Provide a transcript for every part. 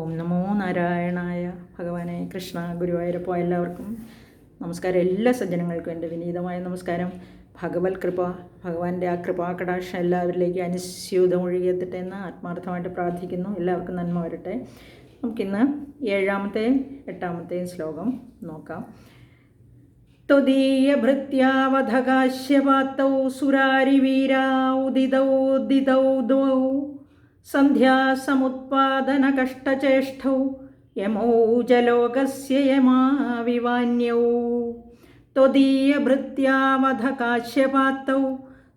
ഓം നമോ നാരായണായ. ഭഗവാനെ കൃഷ്ണ ഗുരുവായൂരപ്പ എല്ലാവർക്കും നമസ്കാരം. എല്ലാ സജ്ജനങ്ങൾക്കും എൻ്റെ വിനീതമായ നമസ്കാരം. ഭഗവത് കൃപ, ഭഗവാന്റെ ആ കൃപാകടാക്ഷം എല്ലാവരിലേക്ക് അനുസ്യൂതം ഒഴുകിയെത്തട്ടെ എന്ന് ആത്മാർത്ഥമായിട്ട് പ്രാർത്ഥിക്കുന്നു. എല്ലാവർക്കും നന്മ വരട്ടെ. നമുക്കിന്ന് 7-ാമത്തെയും 8-ാമത്തെയും ശ്ലോകം നോക്കാം. ത്വദീയ ഭൃത്യാവധകാശ്യപാത്തൗ സുരാരിവീരാ ഉദിതൗ ഉദിതൗ ദ്വൗ സന്ധ്യാസമുത്പാദനകഷ്ടചേഷ്ടൗ യമൗ ജലോകസ്യ യമാവിവാന്യൗ. ത്വദീയഭൃത്യാവധകാശ്യപാത്തൗ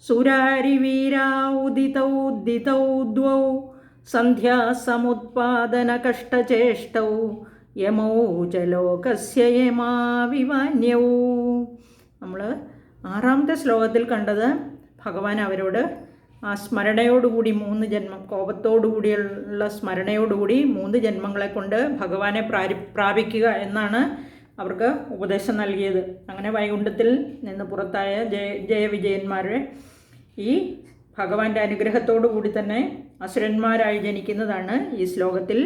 സുരാരിവീരാ ഉദിതൗ ഉദിതൗ ദ്വൗ സന്ധ്യാസമുത്പാദനകഷ്ടചേഷ്ടൗ യമൗ ജലോകസ്യ യമാവിവാന്യൗ. നമ്മൾ 6-ാമത്തെ ശ്ലോകത്തിൽ കണ്ടത് ഭഗവാൻ അവരോട് ആ സ്മരണയോടുകൂടി 3 ജന്മം, കോപത്തോടുകൂടിയുള്ള സ്മരണയോടുകൂടി 3 ജന്മങ്ങളെ കൊണ്ട് ഭഗവാനെ പ്രാപിക്കുക എന്നാണ് അവർക്ക് ഉപദേശം നൽകിയത്. അങ്ങനെ വൈകുണ്ഠത്തിൽ നിന്ന് പുറത്തായ ജയവിജയന്മാരെ ഈ ഭഗവാന്റെ അനുഗ്രഹത്തോടു കൂടി തന്നെ അസുരന്മാരായി ജനിക്കുന്നതാണ് ഈ ശ്ലോകത്തിൽ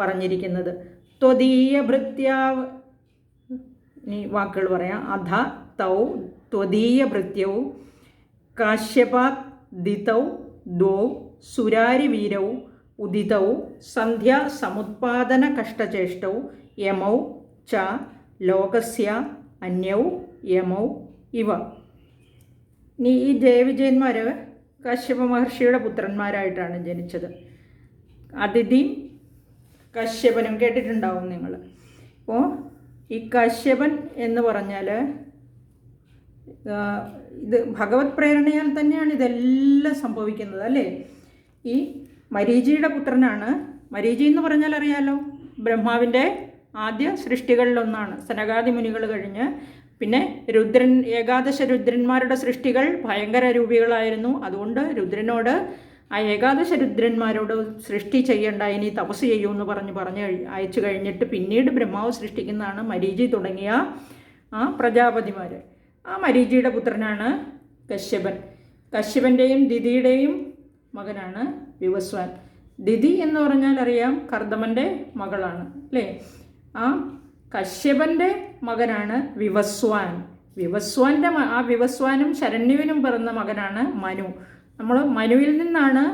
പറഞ്ഞിരിക്കുന്നത്. ത്വദീയ ഭൃത്യാവ്, ഈ വാക്കുകൾ പറയാം. അധ തൗ ത്വദീയ ഭൃത്യൗ കാശ്യപാത് ദിതൗ ദ്വൗ സുരാരിവീരൗ ഉദിതൗ സന്ധ്യാ സമുത്പാദന കഷ്ടചേഷ്ടൗ യമൗ ച ലോകസ്യ അന്യൗ യമൗ ഇവ. ഇനി ഈ ജയവിജയന്മാർ കശ്യപ മഹർഷിയുടെ പുത്രന്മാരായിട്ടാണ് ജനിച്ചത്. അതിഥി കശ്യപനും കേട്ടിട്ടുണ്ടാവും നിങ്ങൾ. അപ്പോൾ ഈ കശ്യപൻ എന്ന് പറഞ്ഞാൽ ഇത് ഭഗവത് പ്രേരണയാൽ തന്നെയാണ് ഇതെല്ലാം സംഭവിക്കുന്നത്, അല്ലേ? ഈ മരീചിയുടെ പുത്രനാണ്. മരീചി എന്ന് പറഞ്ഞാൽ അറിയാലോ, ബ്രഹ്മാവിൻ്റെ ആദ്യ സൃഷ്ടികളിലൊന്നാണ്. സനകാദി മുനികൾ കഴിഞ്ഞ് പിന്നെ ഏകാദശ രുദ്രന്മാരുടെ സൃഷ്ടികൾ ഭയങ്കര രൂപികളായിരുന്നു. അതുകൊണ്ട് രുദ്രനോട് ആ ഏകാദശ രുദ്രന്മാരോട് സൃഷ്ടി ചെയ്യേണ്ട, ഇനി തപസ് ചെയ്യൂ എന്ന് പറഞ്ഞ് അയച്ചു കഴിഞ്ഞിട്ട് പിന്നീട് ബ്രഹ്മാവ് സൃഷ്ടിക്കുന്നതാണ് മരീചി തുടങ്ങിയ ആ പ്രജാപതിമാർ. ആ മരീചിയുടെ പുത്രനാണ് കശ്യപൻ. കശ്യപൻ്റെയും ദിതിയുടെയും മകനാണ് വിവസ്വാൻ. ദിതി എന്ന് പറഞ്ഞാൽ അറിയാം, കർദമൻ്റെ മകളാണ്, അല്ലേ? ആ കശ്യപൻ്റെ മകനാണ് വിവസ്വാൻ. വിവസ്വാനും ശരണ്യുവിനും പിറന്ന മകനാണ് മനു. നമ്മൾ മനുവിൽ നിന്നാണ്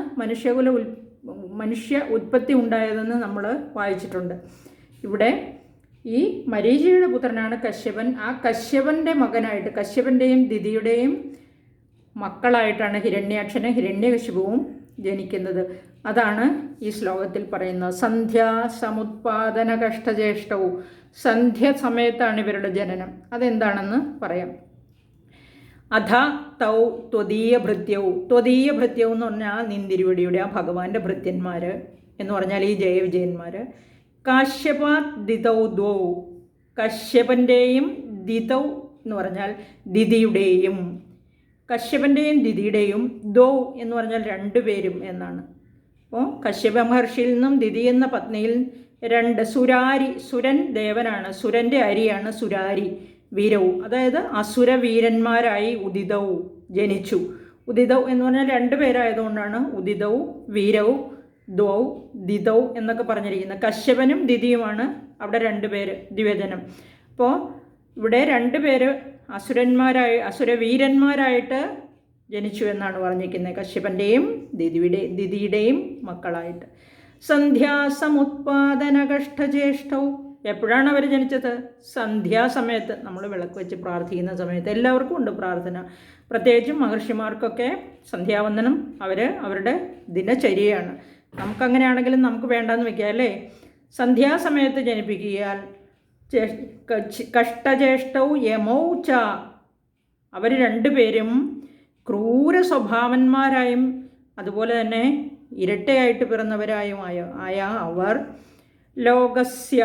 മനുഷ്യ ഉത്പത്തി ഉണ്ടായതെന്ന് നമ്മൾ വായിച്ചിട്ടുണ്ട്. ഇവിടെ ഈ മരീചിയുടെ പുത്രനാണ് കശ്യപൻ. ആ കശ്യപൻ്റെ മകനായിട്ട്, കശ്യപൻ്റെയും ദിതിയുടെയും മക്കളായിട്ടാണ് ഹിരണ്യാക്ഷനും ഹിരണ്യകശിപുവും ജനിക്കുന്നത്. അതാണ് ഈ ശ്ലോകത്തിൽ പറയുന്നത്. സന്ധ്യാ സമുത്പാദന കഷ്ടചേഷ്ടവും. സന്ധ്യ സമയത്താണ് ഇവരുടെ ജനനം. അതെന്താണെന്ന് പറയാം. അധ തൗ ത്വദീയ ഭൃത്യവും. ത്വദീയ ഭൃത്യവും എന്ന് പറഞ്ഞാൽ നിന്തിരുവടിയുടെ ആ ഭഗവാന്റെ ഭൃത്യന്മാർ എന്ന് പറഞ്ഞാൽ ഈ ജയവിജയന്മാർ. കാശ്യപാത് ദിതൗ ദ്വൗ. കശ്യപൻ്റെയും ദിതൗ എന്ന് പറഞ്ഞാൽ ദിതിയുടെയും. കശ്യപൻ്റെയും ദിതിയുടെയും ദ്വൗ എന്ന് പറഞ്ഞാൽ 2 പേരും എന്നാണ്. അപ്പോൾ കശ്യപ മഹർഷിയിൽ നിന്നും ദിതി എന്ന പത്നിയിൽ 2 സുരൻ ദേവനാണ്, സുരൻ്റെ അരിയാണ് സുരാരി. വീരവും, അതായത് അസുര വീരന്മാരായി ഉദിതൗ ജനിച്ചു. ഉദിതൗ എന്ന് പറഞ്ഞാൽ 2 പേരായതുകൊണ്ടാണ് ഉദിതൗ വീരവും ദ്വൗ ദിതൗ എന്നൊക്കെ പറഞ്ഞിരിക്കുന്നത്. കശ്യപനും ദിതിയുമാണ് അവിടെ 2 പേര്, ദ്വിവചനം. അപ്പോൾ ഇവിടെ 2 പേര് അസുരവീരന്മാരായിട്ട് ജനിച്ചു എന്നാണ് പറഞ്ഞിരിക്കുന്നത്. കശ്യപൻ്റെയും ദിതിയുടെയും മക്കളായിട്ട്. സന്ധ്യാസമുത്പാദന കഷ്ടചേഷ്ടവും. എപ്പോഴാണ് അവർ ജനിച്ചത്? സന്ധ്യാസമയത്ത്. നമ്മൾ വിളക്ക് വെച്ച് പ്രാർത്ഥിക്കുന്ന സമയത്ത് എല്ലാവർക്കും ഉണ്ട് പ്രാർത്ഥന. പ്രത്യേകിച്ചും മഹർഷിമാർക്കൊക്കെ സന്ധ്യാവന്ദനം അവരുടെ ദിനചര്യയാണ്. നമുക്കങ്ങനെയാണെങ്കിലും നമുക്ക് വേണ്ടാന്ന് വയ്ക്കാം, അല്ലേ? സന്ധ്യാസമയത്ത് ജനിപ്പിക്കിയാൽ കഷ്ടചേഷ്ടവും യമൗ ച. അവർ 2 പേരും ക്രൂര സ്വഭാവന്മാരായും അതുപോലെ തന്നെ ഇരട്ടയായിട്ട് പിറന്നവരായും ആയ അവർ ലോകസ്യ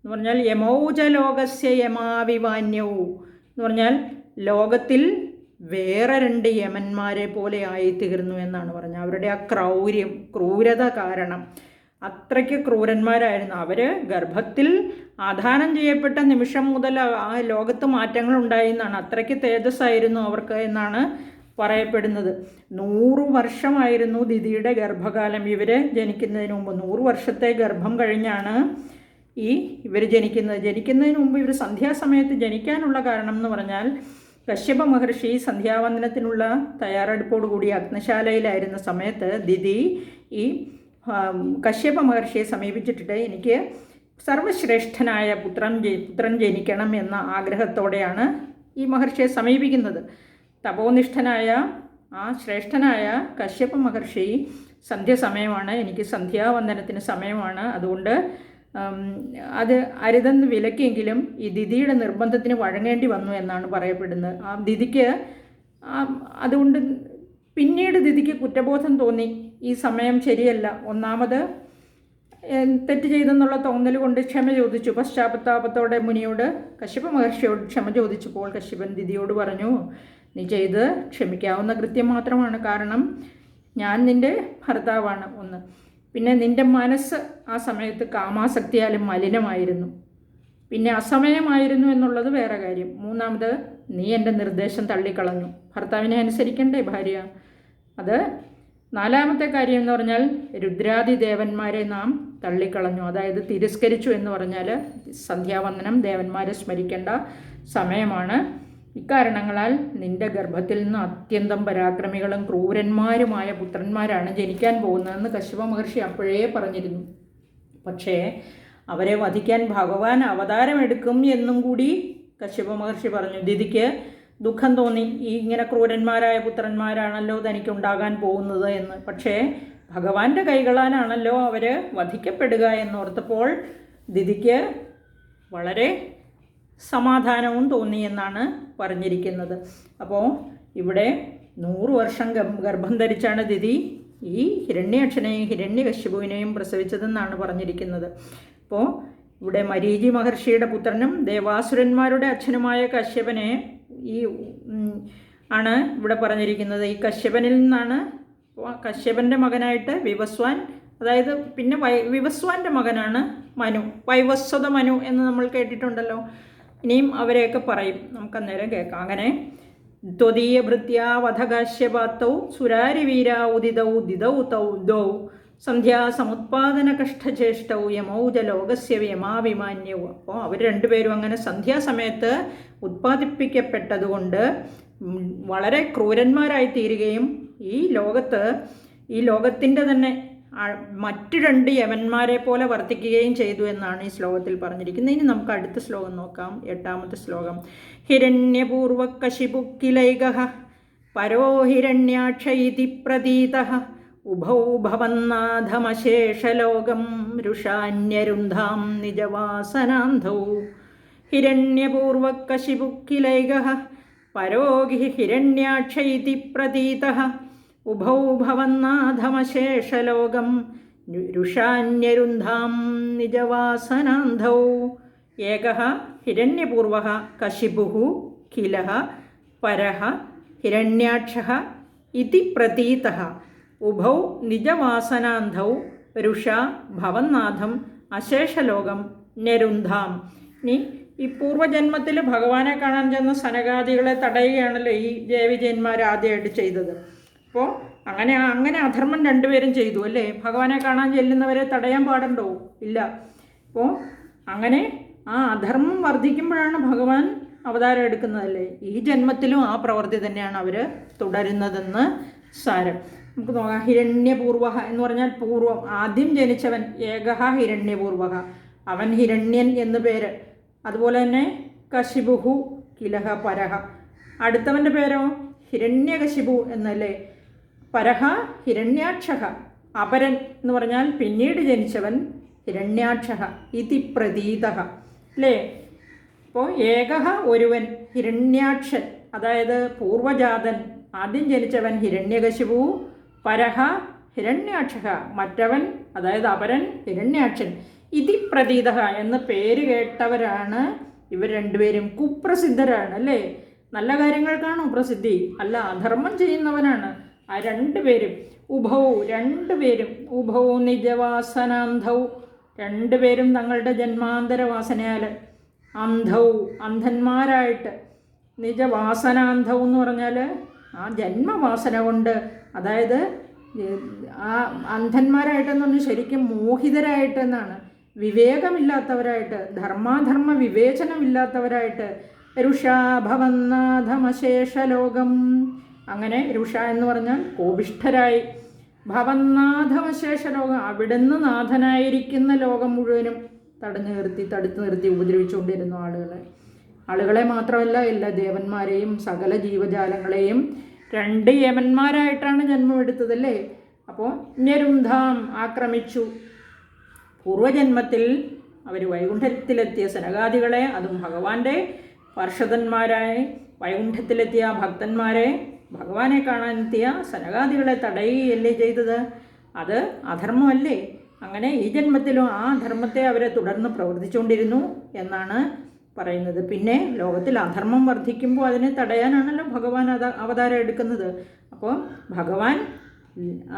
എന്ന് പറഞ്ഞാൽ യമൗജ ലോകസ്യ യമാവിവാന്യവും എന്ന് പറഞ്ഞാൽ ലോകത്തിൽ വേറെ 2 യമന്മാരെ പോലെ ആയിത്തീർന്നു എന്നാണ് പറഞ്ഞത്. അവരുടെ ആ ക്രൂരത കാരണം അത്രയ്ക്ക് ക്രൂരന്മാരായിരുന്നു അവർ. ഗർഭത്തിൽ ആധാനം ചെയ്യപ്പെട്ട നിമിഷം മുതൽ ആ ലോകത്ത് മാറ്റങ്ങൾ ഉണ്ടായി എന്നാണ്. അത്രയ്ക്ക് തേജസ്സായിരുന്നു അവർക്ക് എന്നാണ് പറയപ്പെടുന്നത്. 100 വർഷമായിരുന്നു ദിതിയുടെ ഗർഭകാലം. ഇവർ ജനിക്കുന്നതിന് മുമ്പ് 100 വർഷത്തെ ഗർഭം കഴിഞ്ഞാണ് ഇവർ ജനിക്കുന്നതിന് മുമ്പ് ഇവർ സന്ധ്യാസമയത്ത് ജനിക്കാനുള്ള കാരണം എന്ന് പറഞ്ഞാൽ, കശ്യപ മഹർഷി സന്ധ്യാവന്ദനത്തിനുള്ള തയ്യാറെടുപ്പോടുകൂടി അഗ്നശാലയിലായിരുന്ന സമയത്ത് ദിതി ഈ കശ്യപ മഹർഷിയെ സമീപിച്ചിട്ട് എനിക്ക് സർവശ്രേഷ്ഠനായ പുത്രൻ ജനിക്കണം എന്ന ആഗ്രഹത്തോടെയാണ് ഈ മഹർഷിയെ സമീപിക്കുന്നത്. തപോനിഷ്ഠനായ ആ ശ്രേഷ്ഠനായ കശ്യപ മഹർഷി സന്ധ്യാസമയമാണ്, എനിക്ക് സന്ധ്യാവന്ദനത്തിന് സമയമാണ്, അതുകൊണ്ട് അത് അരുതെന്ന് വിലക്കിയെങ്കിലും ഈ ദിതിയുടെ നിർബന്ധത്തിന് വഴങ്ങേണ്ടി വന്നു എന്നാണ് പറയപ്പെടുന്നത്. ആ ദിതിക്ക് അതുകൊണ്ട് പിന്നീട് ദിതിക്ക് കുറ്റബോധം തോന്നി. ഈ സമയം ശരിയല്ല, ഒന്നാമത് തെറ്റ് ചെയ്തെന്നുള്ള തോന്നൽ കൊണ്ട് ക്ഷമ ചോദിച്ചു. പശ്ചാത്താപത്തോടെ മുനിയോട് കശ്യപ മഹർഷിയോട് ക്ഷമ ചോദിച്ചപ്പോൾ കശ്യപൻ ദിതിയോട് പറഞ്ഞു, നീ ചെയ്ത് ക്ഷമിക്കാവുന്ന കൃത്യം മാത്രമാണ്. കാരണം ഞാൻ നിൻ്റെ ഭർത്താവാണ്. ഒന്ന്, പിന്നെ നിൻ്റെ മനസ്സ് ആ സമയത്ത് കാമാസക്തിയാലും മലിനമായിരുന്നു. പിന്നെ അസമയമായിരുന്നു എന്നുള്ളത് വേറെ കാര്യം. മൂന്നാമത്, നീ എൻ്റെ നിർദ്ദേശം തള്ളിക്കളഞ്ഞു. ഭർത്താവിനെ അനുസരിക്കണ്ടേ ഭാര്യ? അത് നാലാമത്തെ കാര്യം എന്ന് പറഞ്ഞാൽ രുദ്രാദി ദേവന്മാരെ നാം തള്ളിക്കളഞ്ഞു, അതായത് തിരസ്കരിച്ചു എന്ന് പറഞ്ഞാൽ സന്ധ്യാവന്ദനം ദേവന്മാരെ സ്മരിക്കേണ്ട സമയമാണ്. ഇക്കാരണങ്ങളാൽ നിന്റെ ഗർഭത്തിൽ നിന്ന് അത്യന്തം പരാക്രമികളും ക്രൂരന്മാരുമായ പുത്രന്മാരാണ് ജനിക്കാൻ പോകുന്നതെന്ന് കശ്യപ മഹർഷി അപ്പോഴേ പറഞ്ഞിരുന്നു. പക്ഷേ അവരെ വധിക്കാൻ ഭഗവാൻ അവതാരമെടുക്കും എന്നും കൂടി കശ്യപ മഹർഷി പറഞ്ഞു. ദിതിക്ക് ദുഃഖം തോന്നി, ഇങ്ങനെ ക്രൂരന്മാരായ പുത്രന്മാരാണല്ലോ തനിക്കുണ്ടാകാൻ പോകുന്നത് എന്ന്. പക്ഷേ ഭഗവാന്റെ കൈകളാലാണല്ലോ അവർ വധിക്കപ്പെടുക എന്നോർത്തപ്പോൾ ദിതിക്ക് വളരെ സമാധാനവും തോന്നി എന്നാണ് പറഞ്ഞിരിക്കുന്നത്. അപ്പോൾ ഇവിടെ 100 വർഷം ഗർഭം ധരിച്ചാണ് ദിതി ഈ ഹിരണ്യാക്ഷനെയും ഹിരണ്യകശിപുവിനെയും പ്രസവിച്ചതെന്നാണ് പറഞ്ഞിരിക്കുന്നത്. അപ്പോൾ ഇവിടെ മരീചി മഹർഷിയുടെ പുത്രനും ദേവാസുരന്മാരുടെ അച്ഛനുമായ കശ്യപനെ ആണ് ഇവിടെ പറഞ്ഞിരിക്കുന്നത്. ഈ കശ്യപനിൽ നിന്നാണ് കശ്യപൻ്റെ മകനായിട്ട് വിവസ്വാൻ, അതായത് പിന്നെ വിവസ്വാൻ്റെ മകനാണ് മനു, വൈവസ്വത മനു എന്ന് നമ്മൾ കേട്ടിട്ടുണ്ടല്ലോ. ഇനിയും അവരെയൊക്കെ പറയും, നമുക്കന്നേരം കേൾക്കാം. അങ്ങനെ ത്വദീയ ഭൃത്യാ വധകാശ്യപാത്തൗ സുരാരിവീര ഉദിതൗ ദിതൗ തൗ ദൗ സന്ധ്യാസമുത്പാദന കഷ്ടചേഷ്ടൗ യമൗജ ലോകസ്യ യമാഭിമാന്യവും. അപ്പോൾ അവർ രണ്ടുപേരും അങ്ങനെ സന്ധ്യാസമയത്ത് ഉത്പാദിപ്പിക്കപ്പെട്ടതുകൊണ്ട് വളരെ ക്രൂരന്മാരായി തീരുകയും ഈ ലോകത്തിൻ്റെ തന്നെ മറ്റു 2 യവന്മാരെ പോലെ വർത്തിക്കുകയും ചെയ്തു എന്നാണ് ഈ ശ്ലോകത്തിൽ പറഞ്ഞിരിക്കുന്നത്. ഇനി നമുക്ക് അടുത്ത ശ്ലോകം നോക്കാം. 8ാമത്തെ ശ്ലോകം. ഹിരണ്യപൂർവകശിപുക്കിലൈകഃ പരോ ഹിരണ്യാക്ഷ ഇതി പ്രതീതഃ ഉഭൗ ഭവന്നാഥമശേഷലോകം രുഷാന്യരുന്ധാം നിജവാസനാന്ധൗ. ഹിരണ്യപൂർവകശിപുക്കിലൈകഃ പരോ ഹിരണ്യാക്ഷ ഇതി പ്രതീതഃ ഉഭൗ ഭവന്നാഥമശേഷലോകം രുഷാന്യരുന്ധാം നിജവാസനാന്ധൗ. ഏകഃ ഹിരണ്യപൂർവഃ കശിപുഃ കിലഃ പരഃ ഹിരണ്യാക്ഷഃ ഇതി പ്രതീതഃ ഉഭൗ നിജവാസനാന്ധൗ രുഷാ ഭവന്നാഥം അശേഷലോകം ന്യരുന്ധാം. ഇനി ഈ പൂർവ്വജന്മത്തിൽ ഭഗവാനെ കാണാൻ ചെന്ന സനകാദികളെ തടയുകയാണല്ലോ ഈ ജയവിജയന്മാർ ആദ്യമായിട്ട് ചെയ്തത്. അപ്പോൾ അങ്ങനെ അധർമ്മം രണ്ടുപേരും ചെയ്തു അല്ലേ? ഭഗവാനെ കാണാൻ ചെല്ലുന്നവരെ തടയാൻ പാടുണ്ടോ? ഇല്ല. അപ്പോൾ അങ്ങനെ ആ അധർമ്മം വർദ്ധിക്കുമ്പോഴാണ് ഭഗവാൻ അവതാരം എടുക്കുന്നതല്ലേ? ഈ ജന്മത്തിലും ആ പ്രവൃത്തി തന്നെയാണ് അവർ തുടരുന്നതെന്ന് സാരം. നമുക്ക് നോക്കാം. ഹിരണ്യപൂർവ എന്ന് പറഞ്ഞാൽ പൂർവം, ആദ്യം ജനിച്ചവൻ. ഏകഹ ഹിരണ്യപൂർവ, അവൻ ഹിരണ്യൻ എന്ന് പേര്. അതുപോലെ തന്നെ കശിപുഹു കിലഹ പരഹ, അടുത്തവൻ്റെ പേരോ ഹിരണ്യകശിപു എന്നല്ലേ. പരഹ ഹിരണ്യാക്ഷ, അപരൻ എന്ന് പറഞ്ഞാൽ പിന്നീട് ജനിച്ചവൻ ഹിരണ്യാക്ഷ ഇതി പ്രതീത അല്ലേ. അപ്പോൾ ഏകഹ ഒരുവൻ, ഹിരണ്യാക്ഷൻ അതായത് പൂർവജാതൻ, ആദ്യം ജനിച്ചവൻ ഹിരണ്യകശിപു, പരഹ ഹിരണ്യാക്ഷ മറ്റവൻ അതായത് അപരൻ ഹിരണ്യാക്ഷൻ, ഇതി പ്രതീത എന്ന് പേര് കേട്ടവരാണ് ഇവർ രണ്ടുപേരും. കുപ്രസിദ്ധരാണ് അല്ലേ. നല്ല കാര്യങ്ങൾക്കാണോ പ്രസിദ്ധി? അല്ല, അധർമ്മം ചെയ്യുന്നവനാണ് ആ രണ്ടുപേരും. ഉഭൗ രണ്ടുപേരും, ഉഭൗ നിജവാസനാന്ധൗ രണ്ടുപേരും തങ്ങളുടെ ജന്മാന്തരവാസനയാൽ, അന്ധൗ അന്ധന്മാരായിട്ട്, നിജവാസനാന്ധൗ എന്ന് പറഞ്ഞാൽ ആ ജന്മവാസന കൊണ്ട്, അതായത് ആ അന്ധന്മാരായിട്ടെന്ന് പറഞ്ഞാൽ ശരിക്കും മോഹിതരായിട്ടെന്നാണ്, വിവേകമില്ലാത്തവരായിട്ട്, ധർമാധർമ്മ വിവേചനമില്ലാത്തവരായിട്ട്, രുഷാഭവന്നാഥമശേഷലോകം, അങ്ങനെ രുഷ എന്ന് പറഞ്ഞാൽ കോപിഷ്ഠരായി, ഭവന്നാഥമശേഷലോകം അവിടുന്ന് നാഥനായിരിക്കുന്ന ലോകം മുഴുവനും തടുത്തു നിർത്തി ഉപദ്രവിച്ചുകൊണ്ടിരുന്നു ആളുകളെ മാത്രമല്ല എല്ലാ ദേവന്മാരെയും സകല ജീവജാലങ്ങളെയും. 2 യമന്മാരായിട്ടാണ് ജന്മമെടുത്തതല്ലേ. അപ്പോൾ ഞരുന്ധാം ആക്രമിച്ചു. പൂർവജന്മത്തിൽ അവർ വൈകുണ്ഠത്തിലെത്തിയ സനകാദികളെ, അതും ഭഗവാന്റെ പാർഷദന്മാരായി വൈകുണ്ഠത്തിലെത്തിയ ഭക്തന്മാരെ, ഭഗവാനെ കാണാനെത്തിയ സനകാദികളെ തടയുകയല്ലേ ചെയ്തത്. അത് അധർമ്മമല്ലേ. അങ്ങനെ ഈ ജന്മത്തിലും ആ ധർമ്മത്തെ അവരെ തുടർന്ന് പ്രവർത്തിച്ചുകൊണ്ടിരുന്നു എന്നാണ് പറയുന്നത്. പിന്നെ ലോകത്തിൽ അധർമ്മം വർദ്ധിക്കുമ്പോൾ അതിനെ തടയാനാണല്ലോ ഭഗവാൻ അവതാരം എടുക്കുന്നത്. അപ്പോൾ ഭഗവാൻ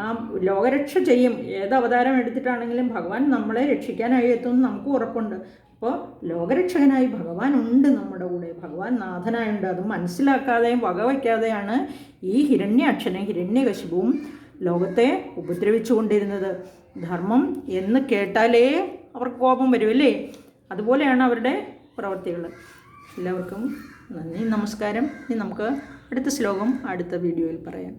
ആ ലോകരക്ഷ ചെയ്യും. ഏത് അവതാരം എടുത്തിട്ടാണെങ്കിലും ഭഗവാൻ നമ്മളെ രക്ഷിക്കാനായി എത്തുമെന്ന് നമുക്ക് ഉറപ്പുണ്ട്. അപ്പോൾ ലോകരക്ഷകനായി ഭഗവാൻ ഉണ്ട് നമ്മുടെ കൂടെ, ഭഗവാൻ നാഥനായുണ്ട്. അത് മനസ്സിലാക്കാതെയും വകവയ്ക്കാതെയാണ് ഈ ഹിരണ്യാക്ഷനും ഹിരണ്യകശിപുവും ലോകത്തെ ഉപദ്രവിച്ചു കൊണ്ടിരുന്നത്. ധർമ്മം എന്ന് കേട്ടാലേ അവർക്ക് കോപം വരുമല്ലേ. അതുപോലെയാണ് അവരുടെ പ്രവൃത്തികൾ. എല്ലാവർക്കും നന്ദി, നമസ്കാരം. ഇനി നമുക്ക് അടുത്ത ശ്ലോകം അടുത്ത വീഡിയോയിൽ പറയാം.